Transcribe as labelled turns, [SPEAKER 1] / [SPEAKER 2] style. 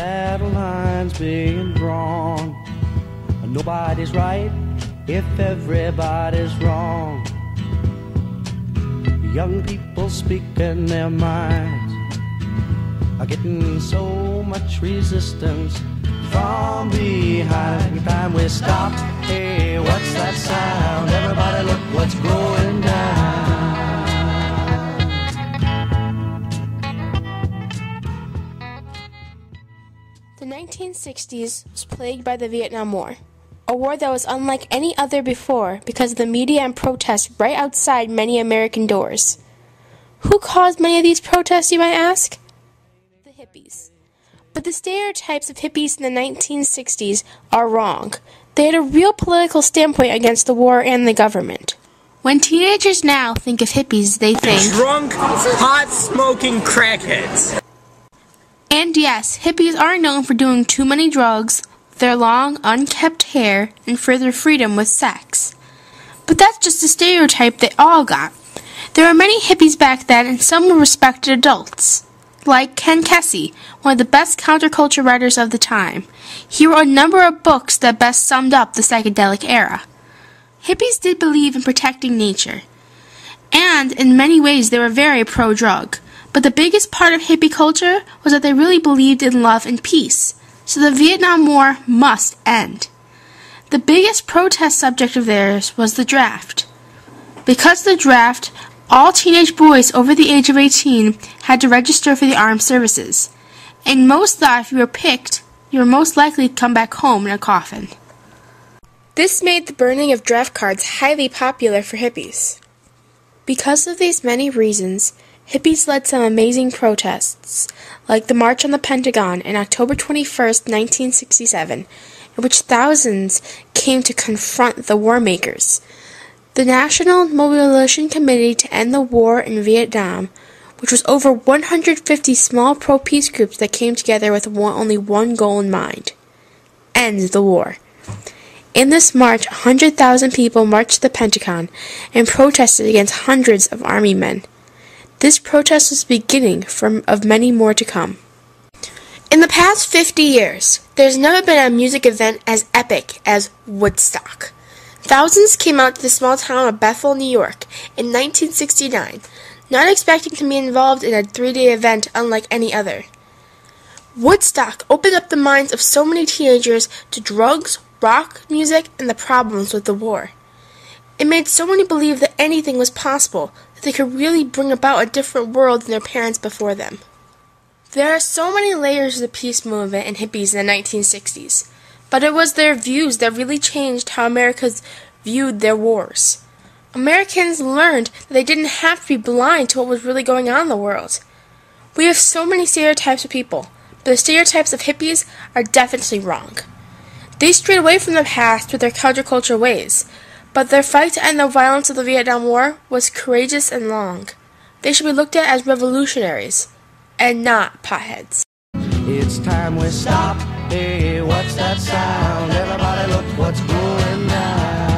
[SPEAKER 1] battle lines being drawn. Nobody's right if everybody's wrong. Young people speaking their minds are getting so much resistance from behind. Every time we stop, hey, what's that sound? Everybody look what's going down.
[SPEAKER 2] The 1960s was plagued by the Vietnam War, a war that was unlike any other before because of the media and protests right outside many American doors. Who caused many of these protests, you might ask? The hippies. But the stereotypes of hippies in the 1960s are wrong. They had a real political standpoint against the war and the government. When teenagers now think of hippies, they think
[SPEAKER 3] drunk, pot-smoking crackheads.
[SPEAKER 2] And yes, hippies are known for doing too many drugs, their long, unkempt hair, and for their freedom with sex. But that's just a stereotype they all got. There were many hippies back then, and some were respected adults. Like Ken Kesey, one of the best counterculture writers of the time. He wrote a number of books that best summed up the psychedelic era. Hippies did believe in protecting nature, and in many ways they were very pro-drug. But the biggest part of hippie culture was that they really believed in love and peace. So the Vietnam War must end. The biggest protest subject of theirs was the draft. Because of the draft, all teenage boys over the age of 18 had to register for the armed services, and most thought if you were picked, you were most likely to come back home in a coffin. This made the burning of draft cards highly popular for hippies. Because of these many reasons, hippies led some amazing protests, like the March on the Pentagon on October 21st, 1967, in which thousands came to confront the war makers. The National Mobilization Committee to End the War in Vietnam, which was over 150 small pro-peace groups that came together with only one goal in mind: end the war. In this march, 100,000 people marched to the Pentagon and protested against hundreds of army men. This protest was the beginning of many more to come. In the past 50 years, there's never been a music event as epic as Woodstock. Thousands came out to the small town of Bethel, New York, in 1969, not expecting to be involved in a 3-day event unlike any other. Woodstock opened up the minds of so many teenagers to drugs, rock music, and the problems with the war. It made so many believe that anything was possible, that they could really bring about a different world than their parents before them. There are so many layers of the peace movement and hippies in the 1960s, but it was their views that really changed how Americans viewed their wars. Americans learned that they didn't have to be blind to what was really going on in the world. We have so many stereotypes of people, but the stereotypes of hippies are definitely wrong. They strayed away from the past with their counterculture ways, but their fight to end the violence of the Vietnam War was courageous and long. They should be looked at as revolutionaries, and not potheads.
[SPEAKER 1] It's time we stop. Hey, what's that sound? Everybody look what's going down.